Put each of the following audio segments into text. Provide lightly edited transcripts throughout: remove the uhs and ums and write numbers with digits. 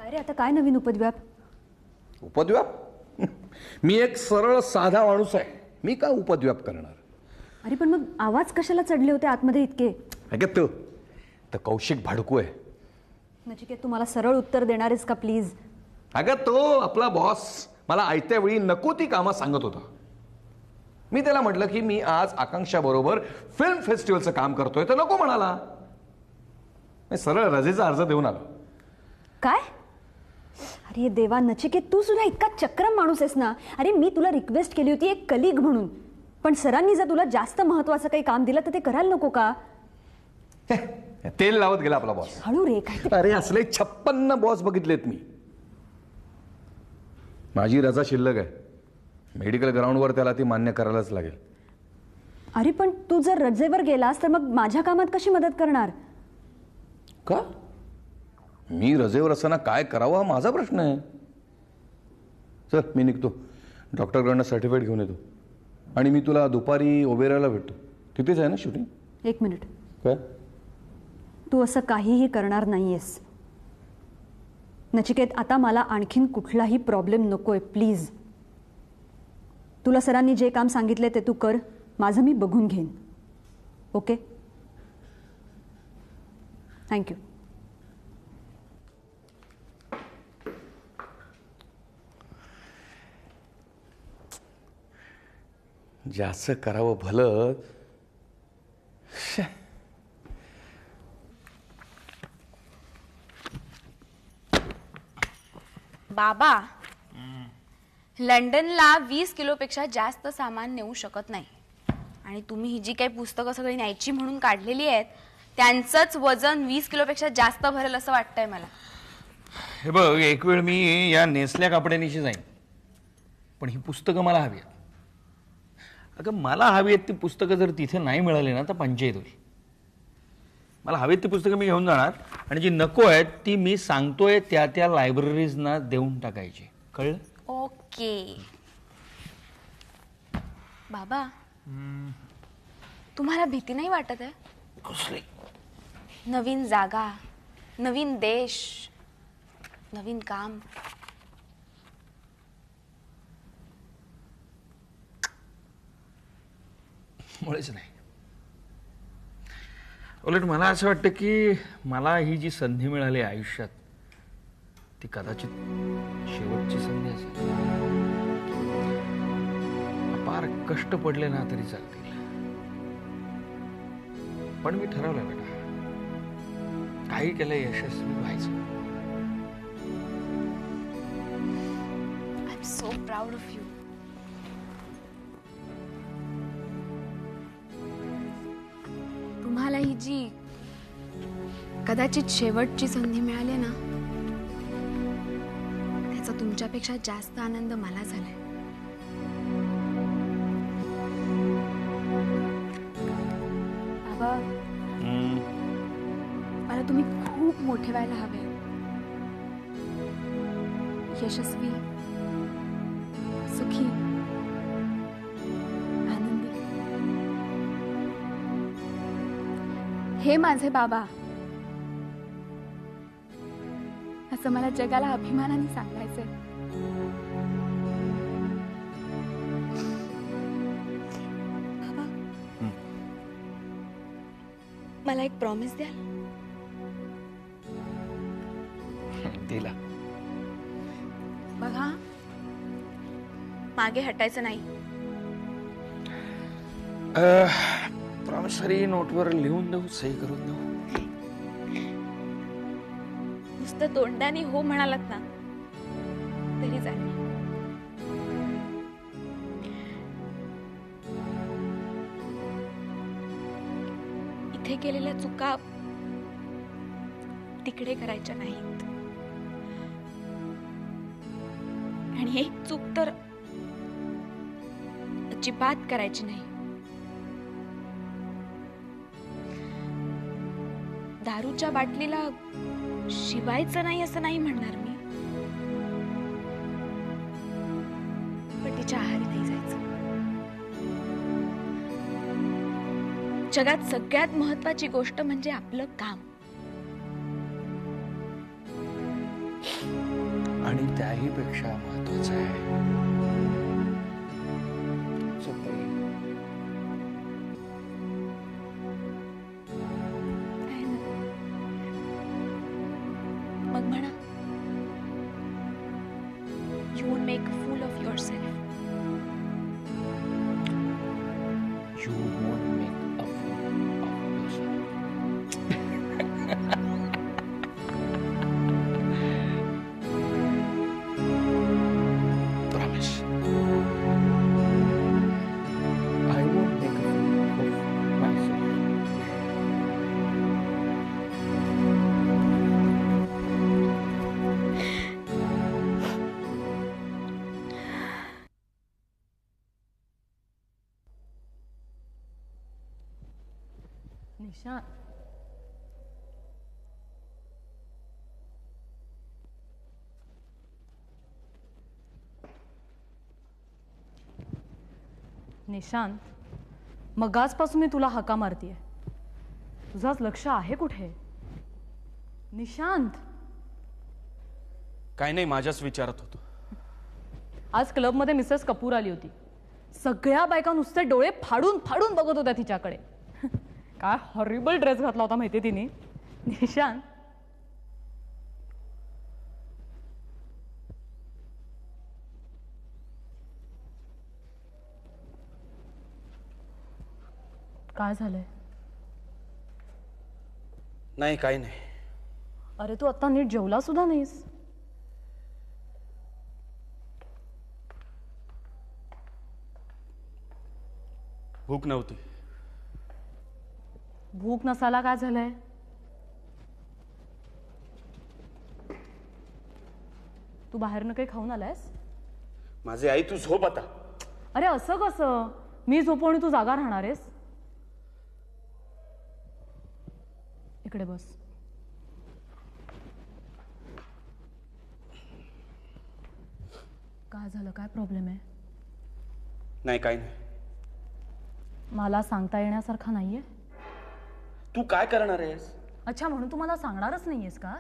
काय रे आता काय नवीन उपद्व्याप? उपद्व्याप? मी एक सरळ साधा माणूस आहे, मी का उपद्व्याप करणार? अरे पण मग आवाज कशाला चढले होते आतमध्ये इतके? अगं तो कौशिक भाडकू आहे. नचिकेत तू मला सरळ उत्तर देणार आहेस का प्लीज? अगं तो आपला बॉस मला आयत्या वेळी नको ती कामं सांगत होता. मी त्याला म्हटलं की मी आज आकांक्षा बरोबर फिल्म फेस्टिवलचं काम करतोय, तर नको म्हणाला. मी सरळ रजेचा अर्ज देऊन आलो. काय? अरे देवा नचिकेत, तू सुद्धा इतका चक्रम माणूस आहेस ना. अरे मी तुला रिक्वेस्ट केली होती एक कलिग म्हणून, पण सरांनी जर तुला जास्त महत्वाचं काही काम दिलं तर ते करायला नको का? तेल लावत गेला आपला बॉस. हळू रे काय. अरे असले 56 बॉस बघितलेत मी. माझी रजा शिल्लक आहे, मेडिकल ग्राउंडवर त्याला ती मान्य करायलाच लागेल. अरे पण तू जर रजेवर गेलास तर मग माझ्या कामात कशी मदत करणार? का? मी रजेवर असताना काय करावं हा माझा प्रश्न आहे. चल मी निघतो, डॉक्टरकडनं सर्टिफिकेट घेऊन येतो आणि मी तुला दुपारी ओबेरायला भेटतो. तिथेच आहे ना शूटिंग? एक मिनिट. काय? तू असं काहीही करणार नाहीयेस नचिकेत. आता मला आणखीन कुठलाही प्रॉब्लेम नकोय प्लीज. तुला सरांनी जे काम सांगितले ते तू कर, माझं मी बघून घेईन. ओके? थँक्यू. जास्त करावं भलं. बाबा, लंडनला 20 किलोपेक्षा जास्त सामान नेऊ शकत नाही आणि तुम्ही ही जी काही पुस्तकं सगळी न्यायची म्हणून काढलेली आहेत त्यांचंच वजन 20 किलोपेक्षा जास्त भरेल असं वाटतंय मला. हे बघ, एक वेळ मी या नेसल्या कापड्यानिशी जाईन, पण ही पुस्तकं मला हवी आहेत. अगं मला हवी आहेत ती पुस्तकं जर तिथे नाही मिळाली ना तर पंचायत होईल. मला हवी ती पुस्तकं मी घेऊन जाणार आणि जी नको आहेत ती मी सांगतोय त्या त्या लायब्ररीजना देऊन टाकायची. कळलं? ओके. बाबा, तुम्हाला भीती नाही वाटत आहे? कसली? नवीन जागा, नवीन देश, नवीन काम. मुळेच नाही. उलट मला असं वाटतं की मला ही जी संधी मिळाली आयुष्यात ती कदाचित शेवटची संधी असेल. अपार कष्ट पडले ना तरी चालतील, पण मी ठरवलं बेटा, काही केलं यशस्वी व्हायचं. I am so proud of you. तुम्हाला ही जी कदाचित शेवटची संधी मिळाली ना त्याचा तुमच्यापेक्षा जास्त आनंद मला झालाय. बाबा, मला तुम्ही खूप मोठे व्हायला हवे. यशस्वी, सुखी, आनंदी. हे माझे बाबा, असं मला जगाला अभिमानाने सांगायचंय. बाबा, मला एक प्रॉमिस द्याल? दिला. बघा, मागे हटायचं नाही. प्रॉमिसरी नोटवर लिहून देऊ, सही करून देऊ? नुसतं तोंडाने हो म्हणालात ना तरी चालेल. इथे केलेल्या चुका तिकडे करायच्या नाहीत आणि एक चूक तर अजिबात करायची नाही. दारूच्या बाटलीला शिवायचं नाही असं नाही म्हणणार मी, पण तिच्या आहारी नाही जायचं. जगात सगळ्यात महत्वाची गोष्ट म्हणजे आपलं काम. आणि त्याही पेक्षा महत्वाचं आहे मग म्हणा. You won't make a fool of yourself. You won't make a fool of yourself. Promise. I won't make a fool of myself. Nishant, Nishant, मगाचपासून मी तुला हाका मारतीये. तुझाच लक्ष आहे कुठे? निशांत, काय नाही, माझ्याच विचारत होतो. आज क्लबमध्ये मिसेस कपूर आली होती. सगळ्या बायका नुसते डोळे फाडून फाडून बघत होत्या तिच्याकडे. काय हॉरिबल ड्रेस घातला होता माहितीये तिने. निशांत, काय झालंय? नाही, काही नाही. अरे तू आता नीट जेवला सुद्धा नाहीस. भूक नव्हती. भूक नसायला काय झालंय? तू बाहेरनं काही खाऊन आलायस? माझे आई, तू झोप आता. अरे असं कसं? मी झोपू आणि तू जागा राहणार आहेस? इकडे बस. काय झालं? काय प्रॉब्लेम आहे? नाही, काही नाही. मला सांगता येण्यासारखा नाहीये. तू काय करणार आहेस? अच्छा, म्हणून तू मला सांगणारच नाहीयेस का?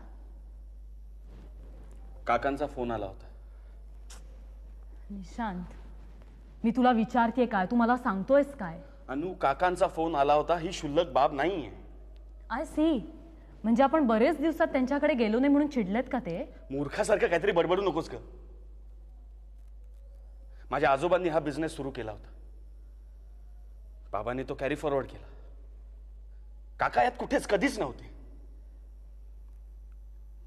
काकांचा फोन आला होता. निशांत, मी तुला विचारतेय काय, तू मला सांगतोयस काय? अनु, काकांचा फोन आला होता ही शुल्लक बाब नाहीये. I see. म्हणजे आपण बरेच दिवसात त्यांच्याकडे गेलो नाही म्हणून चिडलेत का ते? मूर्खासारखं काहीतरी बडबडू नकोस का? माझ्या आजोबांनी हा बिझनेस सुरू केला होता. बाबांनी तो कॅरी फॉरवर्ड केला. काका यात कुठेच कधीच नव्हते.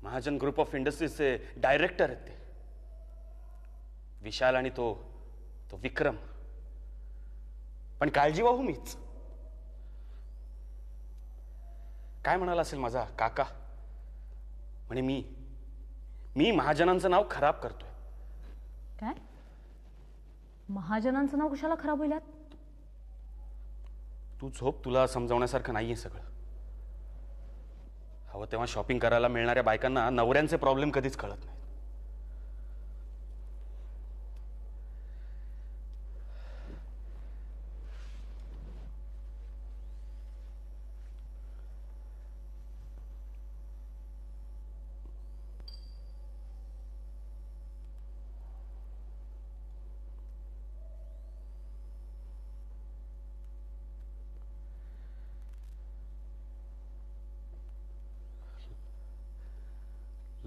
महाजन ग्रुप ऑफ इंडस्ट्रीजचे डायरेक्टर आहेत ते. विशाल आणि तो विक्रम. पण काळजी वाहू मीच. काय म्हणाला असेल माझा काका? म्हणे मी महाजनांचं नाव खराब करतोय. काय? महाजनांचं नाव कशाला खराब होईल? तू झोप, तुला समजावण्यासारखं नाहीये सगळं. हवं तेव्हा शॉपिंग करायला मिळणाऱ्या बायकांना नवऱ्यांचे प्रॉब्लेम कधीच कळत नाही.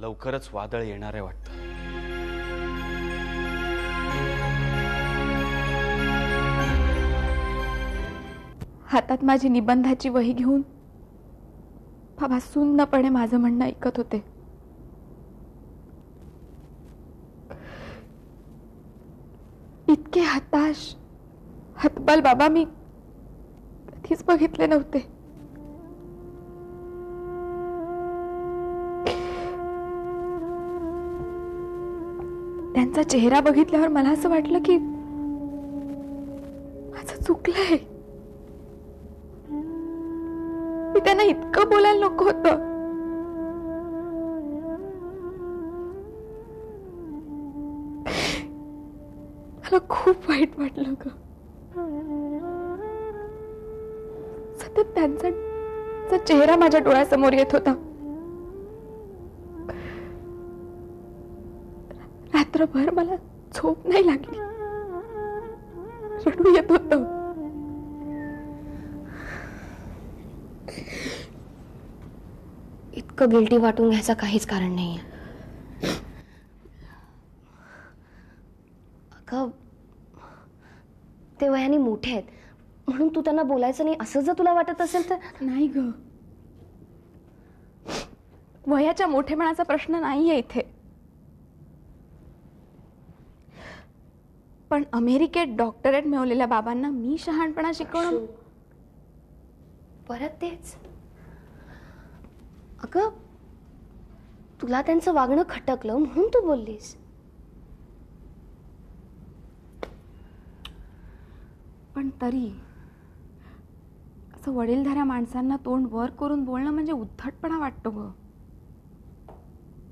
लवकरच वादळ येणार आहे वाटतं. हातात माझी निबंधाची वही घेऊन बाबा सुन्नपणे माझं म्हणणं ऐकत होते. इतके हताश, हतबल बाबा मी कधीच बघितले नव्हते. त्यांचा चेहरा बघितल्यावर मला असं वाटलं की माझं चुकलंय. मी त्यांना इतकं बोलायला नको होतं. मला खूप वाईट वाटलं ग. सतत त्यांचा चेहरा माझ्या डोळ्यासमोर येत होता. रात्रभर मला झोप नाही लागली, रडू येत होतं. इतकं गिल्टी वाटून घ्यायचं काहीच कारण नाहीये. अगं ते वयाने मोठे आहेत म्हणून तू त्यांना बोलायचं नाही असं जर तुला वाटत असेल तर. नाही ग, वयाच्या मोठेपणाचा प्रश्न नाहीये इथे. पण अमेरिकेत डॉक्टरेट मिळवलेल्या बाबांना मी शहाणपणा शिकवणं. परत तेच. अगं तुला त्यांचं वागणं खटकलं म्हणून तू बोललीस. पण तरी असं वडीलधाऱ्या माणसांना तोंड वर करून बोलणं म्हणजे उद्धटपणा वाटतो ग.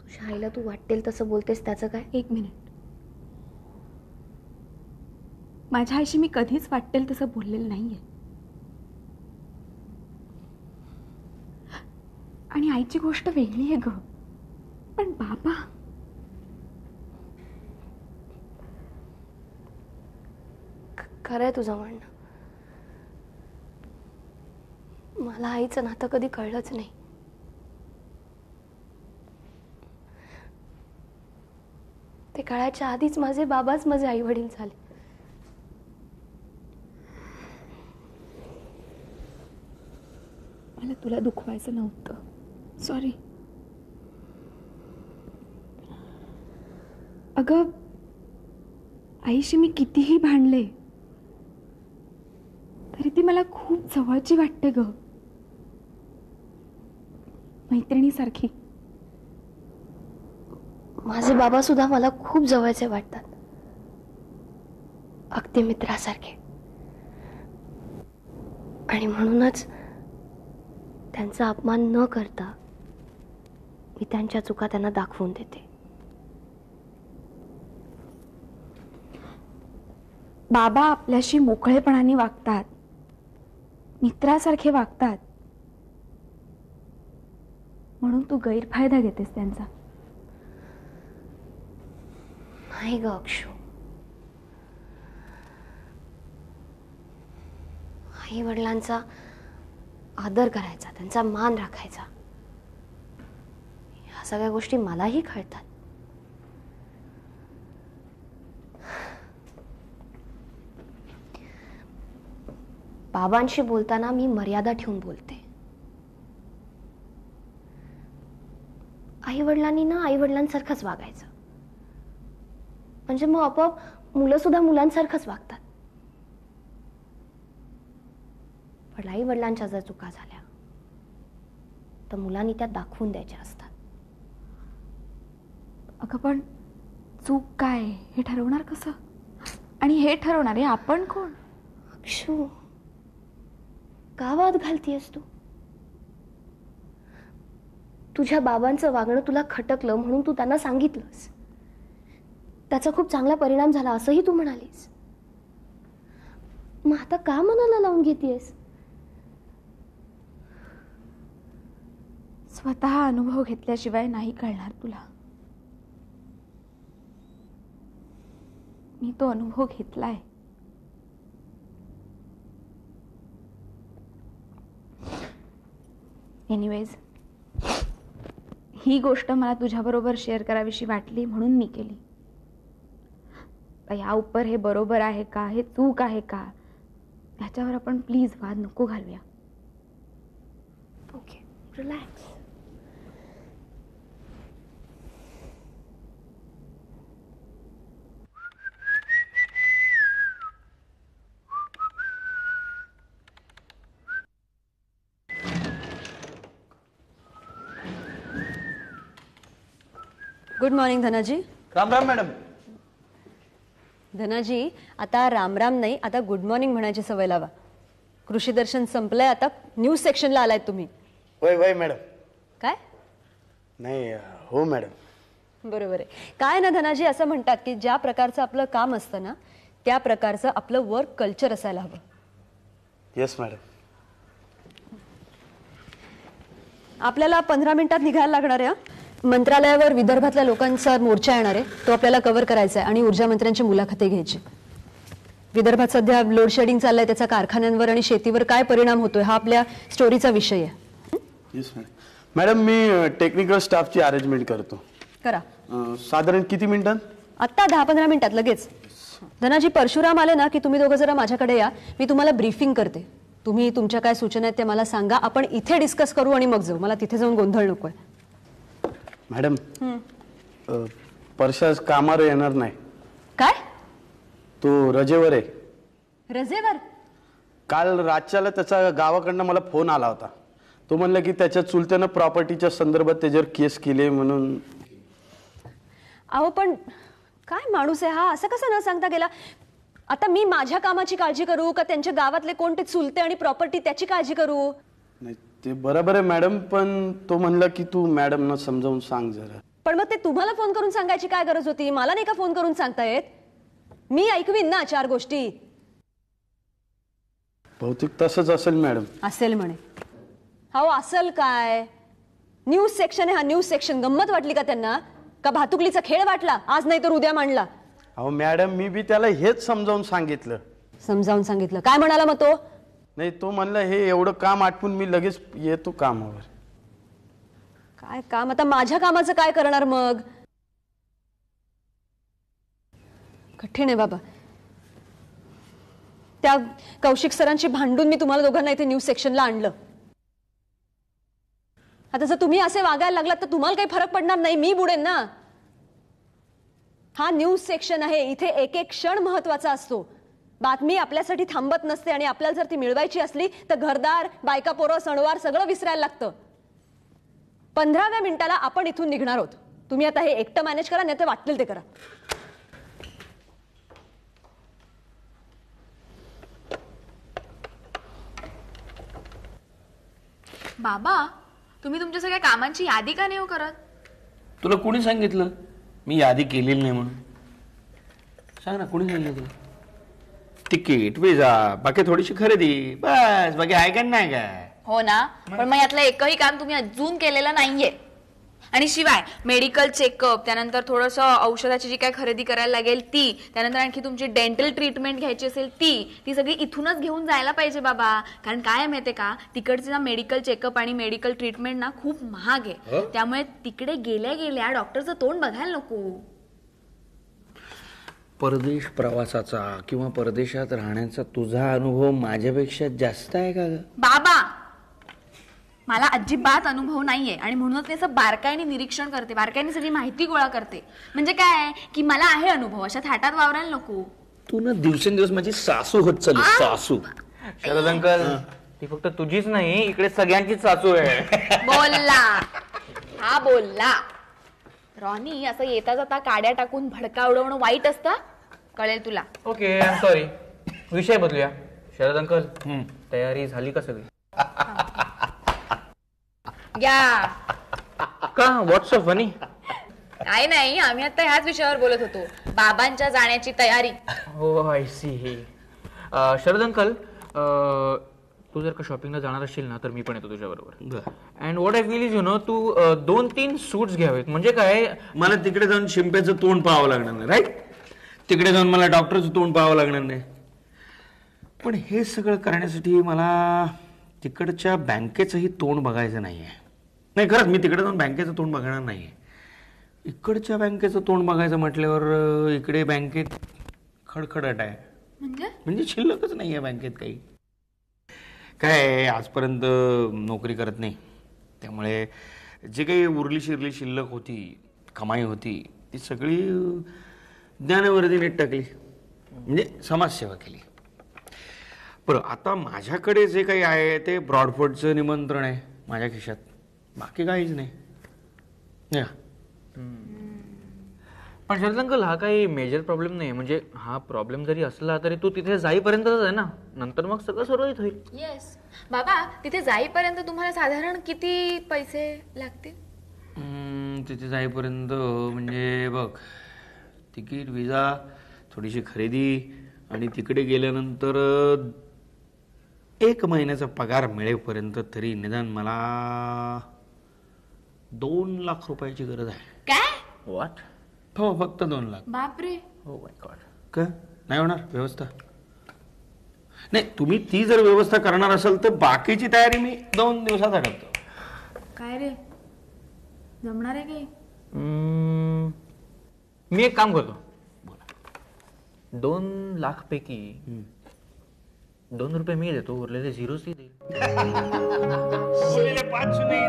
तुझ्या आईला तू वाटेल तसं बोलतेस त्याचं काय? एक मिनिट, माझ्या आईशी मी कधीच वाटेल तसं बोललेलं नाहीये. आणि आईची गोष्ट वेगळी आहे ग, पण बाबा खरंय तुझं म्हणणं. मला आईचं नातं कधी कळलंच नाही. ते कळायच्या आधीच माझे बाबाच माझे आई वडील झाले. मला तुला दुखवायचं नव्हतं, सॉरी. अगं आईशी मी कितीही भांडले तरी ती मला खूप जवळची वाटते ग, मैत्रिणीसारखी. माझे बाबा सुद्धा मला खूप जवळचे वाटतात, अगदी मित्रासारखे. आणि म्हणूनच त्यांचा अपमान न करता मी त्यांच्या चुका त्यांना दाखवून देते. बाबा आपल्याशी मोकळेपणाने वागतात, मित्रासारखे वागतात, म्हणून तू गैरफायदा घेतेस त्यांचा. नाही ग अक्षू, आई वडिलांचा आदर करायचा, त्यांचा मान राखायचा, ह्या सगळ्या गोष्टी मलाही कळतात. बाबांशी बोलताना मी मर्यादा ठेवून बोलते. आई वडिलांनी ना आई वडिलांसारखंच वागायचं, म्हणजे मग आपोआप मुलं सुद्धा मुलांसारखंच वागतात. पण आई वडिलांच्या जर चुका झाल्या तर मुलांनी त्या दाखवून द्यायच्या असतात. अगं पण चूक काय हे ठरवणार कसं? आणि हे ठरवणारे आपण कोण? अक्षू, का वाद घालतीयस तू? तुझ्या बाबांचं वागणं तुला खटकलं म्हणून तू त्यांना सांगितलंस, त्याचा खूप चांगला परिणाम झाला असंही तू म्हणालीस. मग आता का मनाला लावून घेतीयस? स्वतः अनुभव घेतल्याशिवाय नाही कळणार तुला. मी तो अनुभव घेतलाय. एनिवेज, ही गोष्ट मला तुझ्याबरोबर शेअर करावीशी वाटली म्हणून मी केली. या उपर हे बरोबर आहे का, हे चूक आहे का, ह्याच्यावर आपण प्लीज वाद नको घालूया. Okay, relax. Good morning Dhanaji. Ram Ram madam. Dhanaji, आता राम राम नाही, आता गुड मॉर्निंग म्हणायची सवय लावा. कृषी दर्शन संपलंय, आता न्यूज सेक्शनला आलाय तुम्ही. वय वय मॅडम. काय? नाही, हो मॅडम. बरोबर आहे. काय ना धनाजी, असं म्हणतात की ज्या प्रकारचं आपलं काम असतं ना त्या प्रकारचं आपलं वर्क कल्चर असायला हवं. Yes madam. आपल्याला 15 मिनिटात निघायला लागणार आहे. मंत्रालयावर विदर्भातल्या लोकांचा मोर्चा येणार आहे, तो आपल्याला कव्हर करायचा आहे आणि ऊर्जा मंत्र्यांची मुलाखती घ्यायची. विदर्भात सध्या लोड शेडिंग चाललंय, त्याचा कारखान्यांवर आणि शेतीवर काय परिणाम होतोय हा आपल्या स्टोरीचा विषय आहे. Yes madam. मी टेक्निकल स्टाफची अरेंजमेंट करतो. करा. साधारण किती मिनिटात? आत्ता 10-15 मिनिटात लगेच. धनाजी, परशुराम आले ना की तुम्ही दोघं जरा माझ्याकडे या, मी तुम्हाला ब्रीफिंग करते. तुम्ही तुमच्या काय सूचना आहेत त्या मला सांगा, आपण इथे डिस्कस करू आणि मग जाऊ. मला तिथे जाऊन गोंधळ नकोय. मॅडम, परशा कामावर येणार नाही. काय? तो रजेवर आहे. रजेवर? काल रातच्याला त्याचा गावाकडनं मला फोन आला होता. तो म्हणला की त्याच्या चुलत्यानं प्रॉपर्टीच्या संदर्भात त्याच्यावर केस केली म्हणून. अहो पण काय माणूस आहे हा, असं कसं न सांगता गेला? आता मी माझ्या कामाची काळजी करू का त्यांच्या गावातले कोणते चुलते आणि प्रॉपर्टी त्याची काळजी करू? नाही ते बरोबर आहे मॅडम, पण तो म्हणला की तू मॅडमना समजावून सांग जरा. पण मग ते तुम्हाला फोन करून सांगायची काय गरज होती? मला नाही का फोन करून सांगतायत? मी ऐकवीन ना 4 गोष्टी. बहुतेक तसंच असेल मॅडम. असेल म्हणे. हो असेल काय? न्यूज सेक्शन आहे हा, न्यूज सेक्शन. गंमत वाटली का त्यांना? का भातुकलीचा खेळ वाटला? आज नाही तर उद्या मांडला. अहो मॅडम, मी बी त्याला हेच समजावून सांगितलं. समजावून सांगितलं? काय म्हणाला मग तो? नाही, तो म्हणला हे एवढं काम आटपून मी लगेच येतो कामावर. काय काम? आता माझ्या कामाचं काय करणार मग? कठीण आहे बाबा. त्या कौशिक सरांशी भांडून मी तुम्हाला दोघांना इथे न्यूज सेक्शनला आणलं. आता जर तुम्ही असे वागायला लागलात तर तुम्हाला काही फरक पडणार नाही, मी बुडेन ना. हा न्यूज सेक्शन आहे, इथे एक एक क्षण महत्वाचा असतो. बातमी आपल्यासाठी थांबत नसते आणि आपल्याला जर ती मिळवायची असली तर घरदार, बायका, पोरं, सणवार सगळं विसरायला लागतं. 15व्या मिनिटाला आपण इथून निघणार आहोत. तुम्ही आता हे एकटं मॅनेज करा, नाही तर वाटतील ते करा. बाबा, तुम्ही तुमच्या सगळ्या कामांची यादी का नाही हो करत? तुला कोणी सांगितलं मी यादी केलेली नाही म्हणून? सांग ना, कोणी सांगितलं तुला? तिकीट, विजा, बाकी थोडीशी खरेदी, बस. बाकी आहे का नाही काय? हो ना, पण मग यातलं एकही काम तुम्ही अजून केलेलं नाहीये. आणि शिवाय मेडिकल चेकअप, त्यानंतर थोडंसं औषधाची जी काय खरेदी करायला लागेल ती, त्यानंतर आणखी तुमची डेंटल ट्रीटमेंट घ्यायची असेल ती सगळी इथूनच घेऊन जायला पाहिजे बाबा. कारण काय माहितीये का, तिकडचे ना मेडिकल चेकअप आणि मेडिकल ट्रीटमेंट ना खूप महाग आहे. त्यामुळे तिकडे गेल्या गेल्या डॉक्टरचं तोंड बघायला नको. परदेश प्रवासाचा किंवा परदेशात राहण्याचा तुझा अनुभव माझ्यापेक्षा जास्त आहे का ग? बाबा, मला अजिबात अनुभव नाहीये आणि म्हणूनच त्याचं बारकाईने निरीक्षण करते, बारकाईने सगळी माहिती गोळा करते. म्हणजे काय की मला आहे अनुभव, अशा थाटात वावरायला नको. तू ना दिवसेंदिवस माझी सासू होत चालली, सासू. शरद अंकल, ती फक्त तुझीच नाही, इकडे सगळ्यांचीच सासू आहे. बोलला हा, बोलला. रॉनी, असं येता जाता काड्या टाकून भडका उडवणं वाईट असतं, कळेल तुला. Okay, I am sorry. विषय बदलूया. शरद अंकल, तयारी झाली का सगळी? या का? व्हॉट्स सो फनी? काय नाही, आम्ही आता ह्याच विषयावर बोलत होतो, बाबांच्या जाण्याची तयारी. हो, आय सी. शरद अंकल, तू जर का शॉपिंगला जाणार असशील ना तर मी पण येतो तुझ्या बरोबर. And what I feel is, तू 2-3 सूट्स घ्यावेत. म्हणजे काय, मला तिकडे जाऊन शिंप्याचं तोंड पाहावं लागणार नाही, राईट? तिकडे जाऊन मला डॉक्टरचं तोंड पाहावं लागणार नाही. पण हे सगळं करण्यासाठी मला तिकडच्या बँकेचंही तोंड बघायचं नाहीये. नाही, खरंच मी तिकडे जाऊन बँकेचं तोंड बघणार नाहीये. इकडच्या बँकेचं तोंड बघायचं म्हटल्यावर इकडे बँकेत खडखडट आहे. म्हणजे शिल्लकच नाहीये बँकेत काही. काय आजपर्यंत नोकरी करत नाही, त्यामुळे जे काही उरली शिरली शिल्लक होती, कमाई होती, ती सगळी ज्ञानवर्धीने टाकली, म्हणजे समाजसेवा केली. बरं, आता माझ्याकडे जे काही आहे ते ब्रॉडफोर्डचं निमंत्रण आहे माझ्या खिशात, बाकी काहीच नाही. पण शरद अंकल, हा काही मेजर प्रॉब्लेम नाही. म्हणजे हा प्रॉब्लेम जरी असला तरी तू तिथे जाईपर्यंतच आहे ना, नंतर मग सगळं सुरळीत होईल. येस बाबा, तिथे जाईपर्यंत तुम्हाला साधारण किती पैसे लागतील? तिथे जाईपर्यंत म्हणजे बघ, तिकीट, विजा, थोडीशी खरेदी आणि तिकडे गेल्यानंतर 1 महिन्याचा पगार मिळेपर्यंत तरी निदान मला 2 लाख रुपयाची गरज आहे. काय व्हॉट? हो, फक्त 2 लाख. बापरे. हो माय गॉड. का नाही होणार व्यवस्था? नाही, तुम्ही ती जर व्यवस्था करणार असाल तर बाकीची तयारी मी 2 दिवसात आटपतो. काय रे, जमणार आहे काही? मी एक काम करतो. 2 लाख पैकी 2 रुपये मी देतो, उरलेले 0 ती देईल. उरलेले 5 नाही